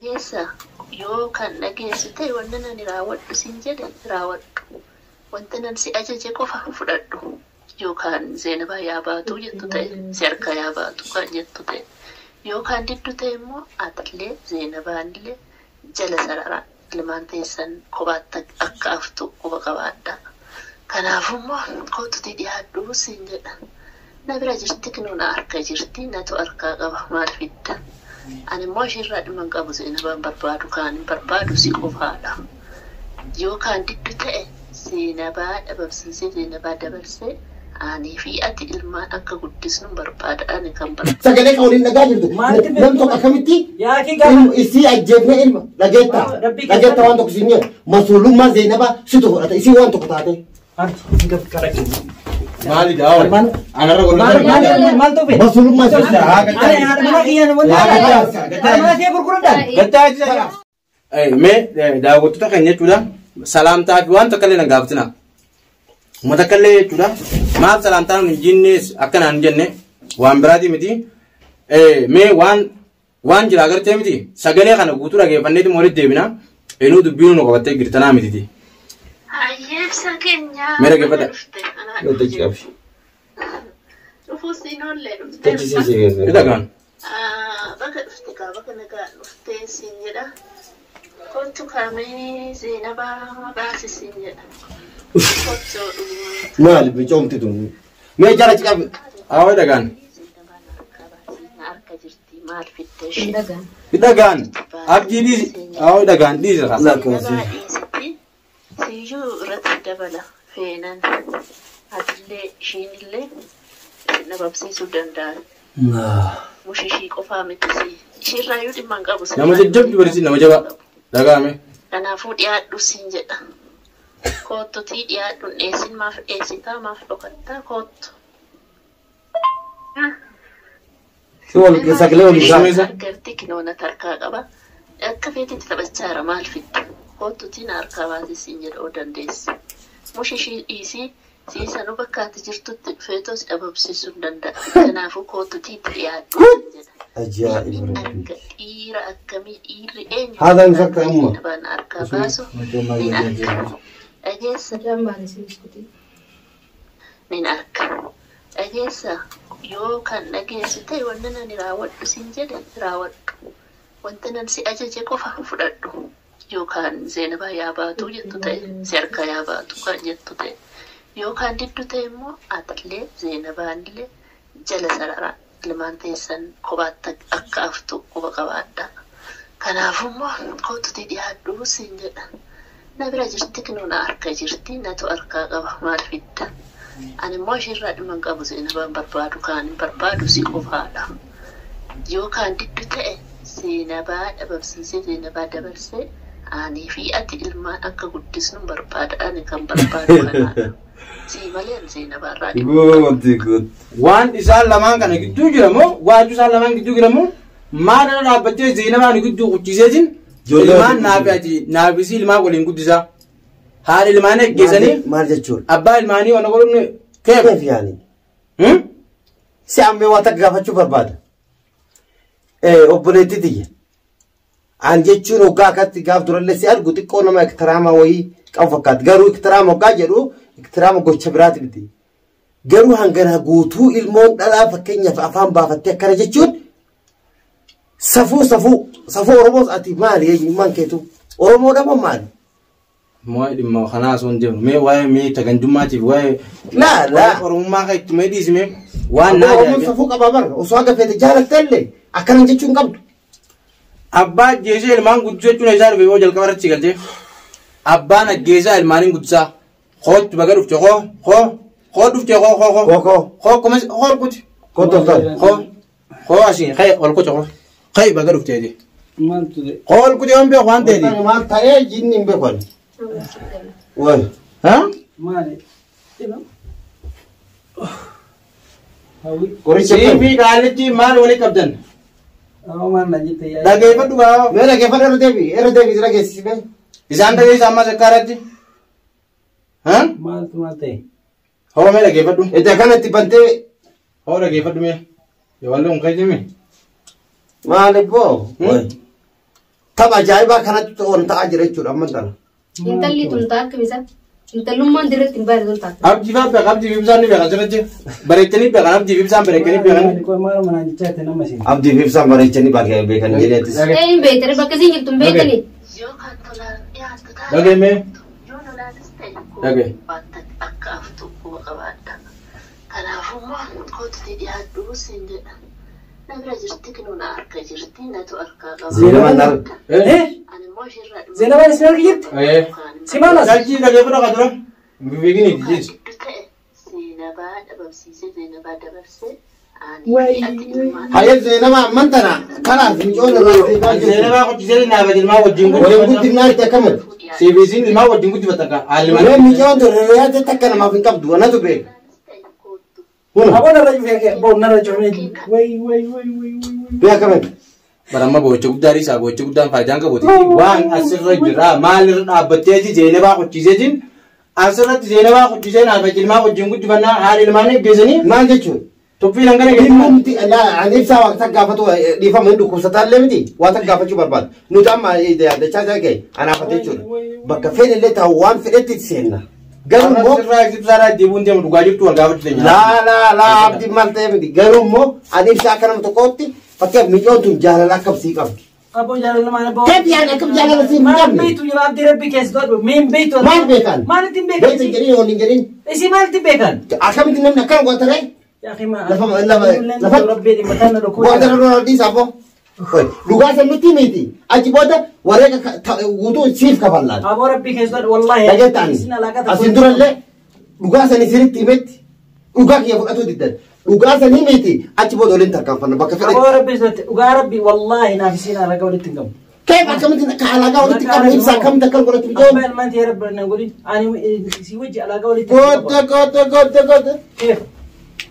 Keessa yoo kan dhageessu ta'e wanti ani raawwadhu siin jedhe raawwadhu. Wanti nan si ajaje qofa fudhadhu. Yookaan Zeenabaa yaa baatu jettu ta'e si harka yaa baatu kan jettu ta'e. Yookaan diddu ta'e immoo atillee Zeenabaanillee jala sarara ilmaan teessan kophaatti akka haftu quba qabaadha. Kanaafummoo kootutti dhiyaadhu siin jedha. Na bira jirti kinuuna harka jirti natu harkaa qaba maal fidda. Ani immoo ishirraa dhimma hin qabu Zeenabaan barbaadu kaan hin barbaadu si qofaadha. Yookaan diddu ta'e Zeenabaa dhabamsiisee Zeenabaa dabarsee ani fi ati ilmaan akka guddisnu barbaada ani kan barbaadu. Sagalee kan waliin dhagaa jirtu. Nam tokko akkamitti isii ajjeefne ilma dhageetta waan tokko siin jedhu masuulummaa Zeenabaa situ fudhata isii waan tokko taate. Maali daawa? Anarra golaa. Maal ta'u fedha? Masuulummaa situ. Ani haadha mana kiyyaan wanti mana kee gurguradhaan. Gattaa jira. Mee daawwattoota keenya jechuudha. Salaamtaa fi waan tokko illee na gaafatina. Uummata kallee jechuudha. Maaf salaamtaan hin jinnes akkanaan hin jenne waan biraatii miti. Mee waan jira agartee miti. Sagalee kana guutuu dhageeffanneetu walitti deebina. Eenyu dubbiin nu qabattee girtanaa mititi. Hayyeessa keenya. Mee dhageeffadha. Dhufuusiin ollee dhuftee. Dhagaan. Bakka dhufte kaa bakka nagaa dhuftee siin jedha. Kottu kaamee Zeenabaa baasi siin jedha. Maali bicoomti tun? Mee jala ciqabe. Awwa dhagaan. Harka jirti maal fittee? Dhagaan. Abdii dhiisi. Awwa dhagaan dhiisi. Siyyuu irratti dabala feenan atillee ishiinillee na babsiisuu danda'a. Mushishii qofaa miti ishiirraayyuu dhimma hin qabu. Nama jajjabdu barsiisi nama jabaa dhagaame. Kanaafuu dhiyaadhu siin jedha. Koottutii dhiyaadhu dheessin maaf dheessitaa maaf dhokattaa koottu. Sagalee waliin isaa. Argarti kinoona tarkaa qaba. Akka feetitti taphachaara maal fidda. Kootutiin harkaa baasisiin jedhuu dandeessa. Mushishii dhiisii siisanuu bakka ati jirtutti feetos dhabamsiisuu danda'a. Kanaafuu kootutiin dhiyaadhu jedha. Ajaa'iba. Dhiira akkamii dhiirri eenyu? Haadhaan isa akka amma. Dhabaan harkaa baasu nin arka. Dhageessa. Nin arka. Dhageessa yoo kan dhageessu ta'e wanti ani raawwadhu siin jedhe raawwadhu. Wanti nan si ajaje qofa fudhadhu. Yookaan Zeenabaa yaa baatu jettu ta'e si harka yaa baatu kan jettu ta'e. Yookaan diddu ta'e immoo atillee Zeenabaanillee jala sarara ilmaan teessan kophaatti akka haftu quba qabaadha. Kanaafummoo kootutti dhiyaadhu siin jedha. Na bira jirti kinuuna harka jirti natu harkaa qaba maal fidda. Ani immoo ishirraa dhimma hin qabu Zeenabaan barbaadu kaan hin barbaadu si qofaadha. Yookaan diddu ta'e Zeenabaa dhabamsiisee Zeenabaa dabarsee ani fi ati ilmaan akka guddisnu barbaada ani kan barbaadu kanaadha. Si malee Zeenabaarraa dhimma. Waan isaan lamaan kana gidduu jira moo waajju isaan lamaan gidduu jira moo maal irra dhaabbattee Zeenabaan gidduu qucciseetiin ilmaan naafisi ilmaan waliin guddisaa. Haadha ilmaan eeggeessanii maal jechuudha? Abbaa ilmaanii waan godhumne keef yaani. Si ammee waan takka gaafachuu barbaada. Obboleettii tiyya. An jechuun hoggaa akkatti gaaf durallee si argu xiqqoo nama iktiraama wayii qabu fakkaata. Garuu iktiraama hoggaa jedhu iktiraama gocha biraati miti. Garuu hangana guutuu ilmoon dhalaa fakkeenyaaf afaan baafattee akkana jechuun safuu Oromoos ati maali eenyummaan keetu? Oromoodha moo maali? Moo dhimma kanaa osoo hin deemnu mee waa'ee mee tagandummaatiif waa'ee Oromummaa kan itti mee dhiisime waan naa Oromoon safuu qaba bara osoo akka feete jaalattee illee akkana jechuun qabdu. Abbaa ajjeesee ilmaan guddisuu jechuun isaa dhufe yoo jalqaba irratti galtee abbaan ajjeesaa ilmaaniin guddisaa hootti baga dhufte hoo dhufte hoo kumas hoo kuti hoo asiin ka'e ol kutu ka'e baga dhufte jedhe hoo ol kuti waan beeku waan ta'eeti. Maal ta'ee jinni hin beekan. Wal. Siin fi qaalitti maal walii qabdan? Dhageeffadhu baawaa. Mee dhageeffadhu irra deebi dhageessisime. Isaan dhageessa amma sakkaaratti. Maal ta'e? Hoo mee dhageeffadhu. Itti akkanatti bantee. Hoo dhageeffadhu mee. Yoo wallee kun kayyame. Maali boo? tapha ajaa'ibaa kanatti on ta'aa jira jechuudha amma tana. Intalli tun ta'a kamisa. Intallummaan dirreetti hin baay'ee tolta. Abdii faa beekan abdii ibsaan ni beekan asirratti bareechanii beekan abdii ibsaan bareechanii beekan. Abdii ibsaan bareechanii beekan jedheetis. Hin beektani bakka isin jirtu hin beektani. Yoo kan tolaan dhiyaatu taate. Dhageemee. Yoo lolaanis ta'e. Dhagee. Wanta akka aftu quba qabaadha. Kanaafummoo kootutti dhiyaadhu siin jedha. Namira jirti kinuuna harka jirti natu harkaa qaba. Zeenabaan dar. Ani immoo ishirraa dhumaa. Zeenabaan isin harki jirti? Simaala. Sajjii dhagee fudhaa kan tura. Bibiigini jijjiis. Ta'e Zeenabaa dhabamsiisee Zeenabaa dabarsee. Hayya Zeenabaa amman tana kanaaf micoon irraa Zeenabaa qochisee naaba ilmaa wajjin waliin guddinaa itti akkamatti. CBC'n ilmaa wajjin guddifata akka Waliin micoon irraa takka namaaf hin qabdu wanatu beeka. Abon irra jufee boon irra jufee way. Beekamatti. Baramma bocha guddaadhi isaa bocha guddaan faayidaan qabuuti. Waan asirra jira maalirra dhaabbatteeti Zeenabaa qochiseetiin asirratti Zeenabaa qochisee naaba ilmaa wajjin guddifannaa haala ilmaan eeggeessanii Maal jechuun? tuffiin hangana Dhimmumti ani ibsaa waan takka gaafatu dhiifama hin dhukkubsataallee miti waan takka gaafachuu barbaadu. Nuti amma dachaa isaa gahe anaafate jechuudha. Bakka fedhe illee taa'u waan fedhetti seenna. Garuu immoo Asirraa ibsaadhaa deebiin deemu dhugaa jirtu wal gaafachuu danda'a. laa abdii maal ta'e miti. Garuu immoo ani ibsaa akka nama tokkootti fakkeef micoon tun jaalala akkasii qabdi. Abon jaalala maal boon. Teepi yaada akkam jaalala siin hin Maal qabne. beektu yoo abdii rabbi keessa godhu miin beektu. Maal beekan? Maal ittiin Beektu beekan? jedhanii yoo hin jedhin. Isi maal ittiin beekan? Akkamitti namni akkana gootare? Rabbi dhimmataan na dhukkuba. Gootare lola dhiisaa boo. Dhugaa san nutti miti. Achi booda wareega guutuu siif kafallaati. Aboo rabbi keessa godhu wallahi. Dhageettaan asin durallee dhugaa sanii sirriitti himetti dhugaa kiyya fudhatu diddan dhugaa sanii miti achi booda waliin tarkaanfanna bakka fedhe. Aboo rabbi sotti dhugaa rabbi wallahi naaf isiin alagaa walitti hin qabu. Keef akkamitti ka alagaa walitti qabna ibsa akkamitti akkam godhatu Abbaa bijoon. ilmaan ta'ee rabbi na godhin ani si wajji alagaa walitti hin qabu. Goote. Keef.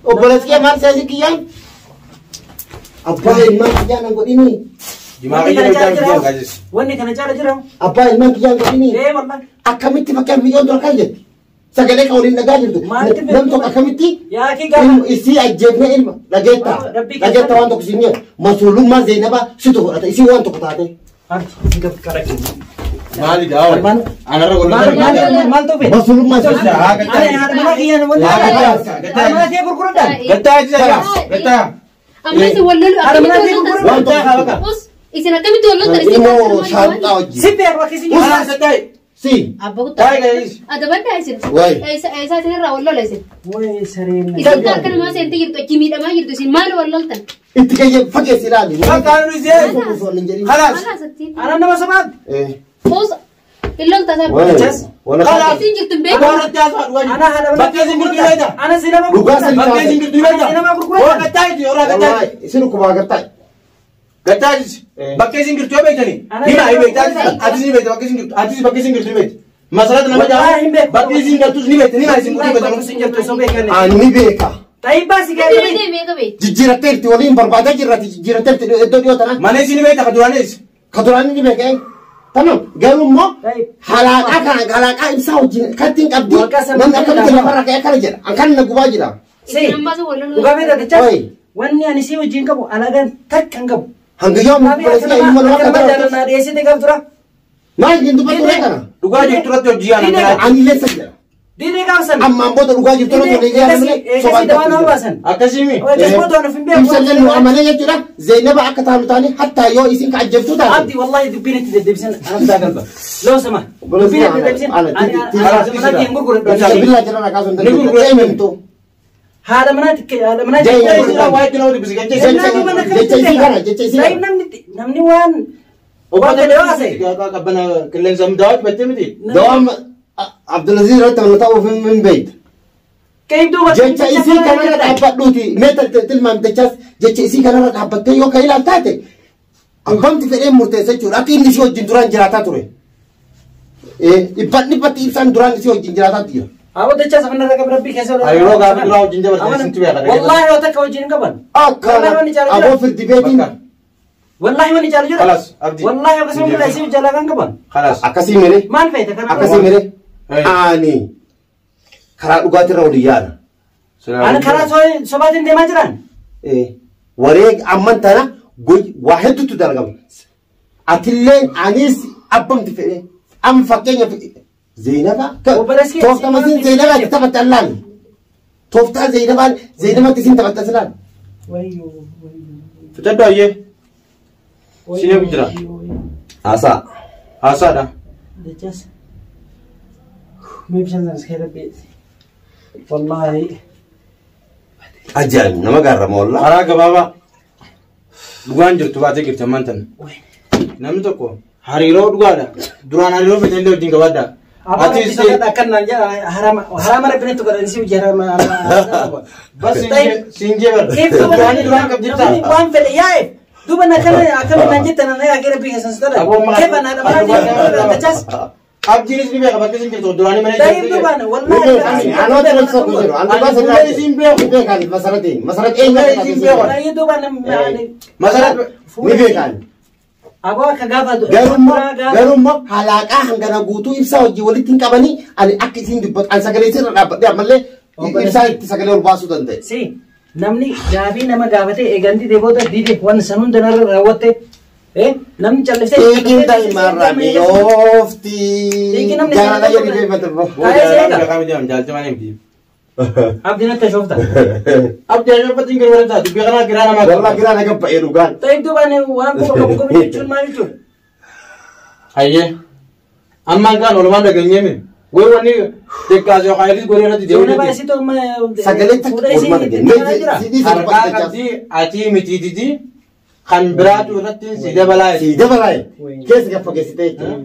Obboleessi kee maal saayisii kiyyaan? Abbaa ilmaan kiyyaan hin godhini. Jimaa kiyya beekaa biyyaan gaajis. Wanni kana caala jira. Abbaa ilmaan kiyyaan hin godhini. Wallahi. Akkamitti fakkeef mijoon dura kan jetti. Sagalee kan waliin dhagaa jirtu. Maalitti beektu? Namni tokko akkamitti Yaa kii gaafa. isii ajjeefne ilma dhageetta. Rabbi Dhageetta waan tokko siin jedhu masuulummaa Zeenabaa situ fudhata isii waan tokko taate. Harki gab kadhaqe. Maali daawwa? Anarra golaa. Maal ta'u beektu? Masuulummaa situ Haa, fudhata. gattaa. Ani haadha manaa kiyyaan wanni. Yaa gattaa. Haadha manaa kiyya gurguradhaan. Gattaa jira. Gattaa. Amma isin wallalu akkamitti Waan walloltan? tokko taate. Us isin akkamitti walloltan? Ilmoo shaaruudhaa wajjin. Si beeku akka isin Haa, gattaa. Si. Abba guddaa. Taa'ee gahiis. Adabaddaa isin. Wayi. Eessa isin irraa wallola isin? Way sareen. Isin akka namaa seentee jirtu achi miidhamaa jirtu isin maal walloltan? Itti kayya fageessi ilaali. Fakkaan nu isee. Osoo hin jedhin. Khalaas. Alaasattiin. Ana nama sabaat. Us illolta isaa Wayi. bichas. Wala Khalaas. kaate. Isin jirtu hin Akka beeku. warratti haasawaa dhugaa Ana jiru. haadha manaa Bakkee isin girtuu beekta. Ana si nama Dhugaa gurgurata. sanii Bakkee isin girtuu beekta. Ana si nama gurgurata. Waa gattaa iti horaa gattaa iti. Wallahi isin akkuma agartaa. Gattaa iti. Bakkee isin girtuu beektanii. Hima hin beektaa ati. Atis ni beekta bakkee isin girtuu. Atis bakkee isin girtuu beekta. Masalata nama Wallahi hin jaa. beeku. Bakkee isin girtuus ni beekta. Hima isin girtuu beekta. Isin jirtu osoo beekanii. Ani beeka. Ta'ibbaa si Isin gaafate. deemee qabee. Jijjiiratteerti waliin barbaadaa jirrati jijjiiratteerti iddoo dhiyoo tana. Mana isin beekta ka duraanis. Ka duraan ni beeka. Tamam garuu immoo Ta'i. halaaqaa kana halaaqaa ibsaa wajjin kattiin qabdi. Waaqaa sana Namni akkamitti jedhama. lafarra ka'ee akkana jedha. An kan na gubaa jira. Isin ammas walloluu. Dhugaa beekta jecha. Wayi. Wanni ani si wajjin qabu alagaan takka hin qabu. Hanga yoo Kami obboleessi kee ilma namaa akka nama qabaatu. jaalannaa dhiyeessite qabdu tura. Maal hin dubbatu kana? Dhugaa jirtu irratti hojii aanan Diinee. galaa. Ani leessa jira. Diinee gaafsan. Ammaan booda dhugaa jirtu irratti waliin jaalamne Eegasii dawaa nama baasan. Akkasimi. Jasmoota waan of hin beeku. ibsallee nu amalee jechuudha. Zeenaba akka taanu taane hattaa yoo isin ka ajjabtuu taate. Abdi wallahi dubbiin itti deddeebisan anabdaa galba. Loo sama. Obboleessi Dubbiin itti ana- deddeebisan. ana- Ani haadha manaa kiyya hin gurguradhu. Billaa jala rakaa sun Ni gurgura eenyumtu. Haadha manaa Jai, kiyya. jai, Waa itti nama dubbisi gajjee. Jecha isii kana jecha isii kana. Namni waan waan gadi haase. Qabbana qilleensa midaawatti battee miti. Dawaan Abdulaziz irratti amantaa ofii hin beektu. Keeyduuba. Jecha isii kanarra dhaabbadhuuti. Meeta tilmaamtechaas jecha isii kanarra dhaabbattee yoo kan ilaal taate abbamti fedhee murteessa jechuudha. Akka inni isii wajjin duraan jiraataa ture. Dhibbatti ibsaan duraan isii wajjin jiraataa jira. Awwa dachaa safanna raga rabbii keessa oolu. Yeroo gaafa duraa wajjin dabartee isintu beeka. Wallahi yoo takka wajjin hin qaban. Akkana aboo firdi beetiin Wallahi wanni jaalu jira. Khalas, abdii. Wallahi akkasuma mul'aa isii jaalaa kan qaban. Khalaas. akkasii mere Maal feete kana? akkasii mere Hey. ani karaa dhugaatirra waliin yaada. Ani karaa sobaatiin deemaa jiraan. Wareeg amman tana waa hedduutu dalagama. أتلين أنيس أبم تفعله أم فكيني زينبا توفت مسين زينبا كتبت اللان توفت زينبا تسين تبت اللان ويو فتبدأ يه سيني بجرا أسا ده دجاس ما يبشن ناس خير بيت والله أجل نما قرر والله أراك بابا دوان جرت باتي كيف تمانتن نمتكو هاريرو دوغادا دران هاريرو فتنلو دينغ وادا أتي سيدا كنا نجا حرام ربنا تقدر نسيو جرام بس سينجي بر كيف دوان دوان كم جرتا وان في الياي دوبا نكمل نجت أنا أكيد بيجي سنسترا كيف أنا أنا دجاس आप जिनिस भी बेगा बाकी सिंह तो दुरानी मैंने طيب دوبا والله أنا أقول لك سكوزيرو أنا بس दुरानी सिंह पे نبيه كان مسارتين طيب دوبا يعني मसला نبيه كان أبغى كجافة garumma halaqaa hangana guutuu ibsaa hojii walitti hin qabanii ani akka isin dubbat an sagalee sirra dhaabbadhe ammallee ibsaa itti sagalee ol baasuu danda'e. Si namni gaafii nama gaafate eeganti deeboota dide waan sanuun danarra raawwatte namni callisee Eegin taa'imarraa mi'oofti jaalala jedhi beefatirra. kami dia menjalti mana yang abdi natti shoofta. अब जैसे पति के बारे में तू बिगड़ा गिराना मत Wallah giraa na gabba erugaan. Taib duuba waan kuma jechuun maal jechuudha? aye amma kan olman da ganye min wai wani tekka jo khairis gore na Joona diyo baay'isii ta'u Sagalee takka olmaa dhageenye. Sidii sana harka bakka qabdi ati miti didi kan biraatu irratti si dabalaa si dabalaaye keessa gaffa geessitee jechuudha.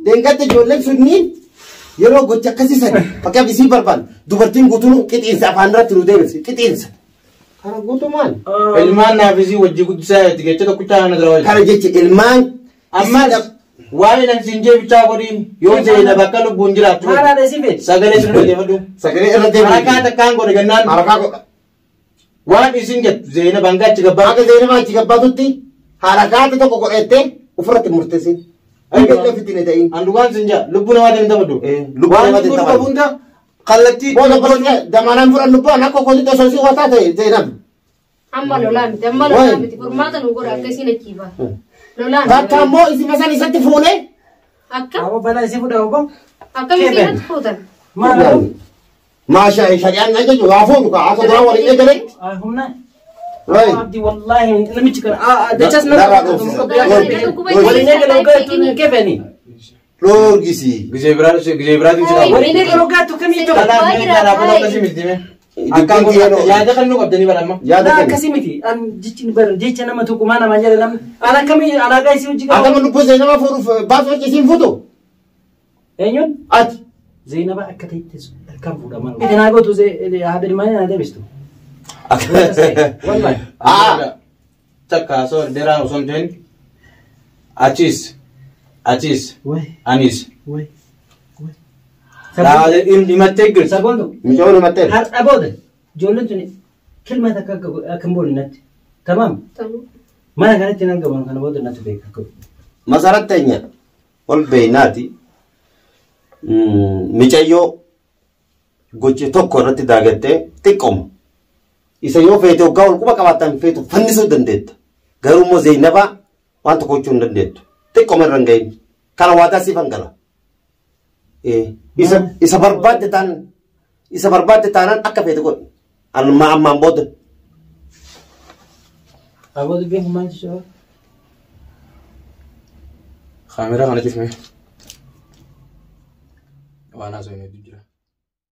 Deengadda ijoolleen sunniin yeroo gocha akkasii sadi fakkaaf isii barbaadu dubartiin guutuun qixiinsa afaan irratti nu deebisi qixiinsa. Kana guutumaan. ilmaan naafisii wajji guddisaa itti jecha tokkichaa na dara Kana jecha ilmaan amma waa'ee nan sinjee bichaa godhiin yoo zeena bakka lubbuun jiraattu haaraadha isii feeti. sagalee sun deemadu sagalee irra deebiin. harakaa takkaan godhe gannaan Harakaa godha. waan isin jettu zeena bangachi gabbaa Akka Zeenabaa achi gabbaatutti harakaati tokko godhettee ofirratti murteessin. Illee fitine ta'in. andugaan sinja lubbuu namaa deemta baddu lubbuu waan namaa lubbuu deemta dhufa baddu. hunda kallattii Booda booda damanaan fudhannu ba'an akka kooti osoo si wataa ta'e Zeenab. Amma lolaa miti furmaata nu godha akkasiin achiifa. Lolaa Bakka ammoo isi masan isatti fuunee. akka Abba balaa isii fudhaa obbo. akkamitti irratti fuutan. Maal Maashaa shari'aan na jechuun waa fuudhu kaa akka duraan waliin eegaletti. humna. Wayi. Abdi wallahi namichi kana dachas Darraa nama dhoofisa. waliin eegale ogaa keefani. Dhoorgisi. gizee biraatiin si Waliin eegale ogaa tukkamii jechuudha. kanaaf mee kanaaf hunda akkasii miti mee akkaan godhata yaada kan nu qabdanii badhamma Yaada Naa kenna. akkasii miti. An jecha nama tuqumaa namaa jala namni. An akkamii alaagaa isii hojii qaba. Adama lubbuu Zeenabaa fuudhuuf baasuu hojii isiin fuutu. Eenyuun? Ati. Zeenaba akka ta'etti kan fuudhaman. Itti naa gootu haadha ilmaanii naa deebistu. Wallahi. takka soo dheeraan osoo hin ta'in achiis Wayi anis wayi. himattee girti Saboontu. Micoon himattee. Har'a booda ijoolleen tuni kilma takka akka hin boone natti. Tamaam. Mana kanatti nan gabaanu kana booda natti beeka. Masarat teenya ol beeynaati. Micayyoo gochi tokko irratti daagattee xiqqooma. Isa yoo feete waggaa ol quba qabaatan feetu fannisuu dandeetta. Garuu immoo Zeenabaa waan tokko gochuu hin dandeettu. Xiqqooma irra hin gahin. Kana waadaa siif hangala. Isa barbaadde taanaan akka feete godhe. Ammaan booda. Abooda beeku maal jechuudha? kaameraa kanatiif mee waan haasoo hin jira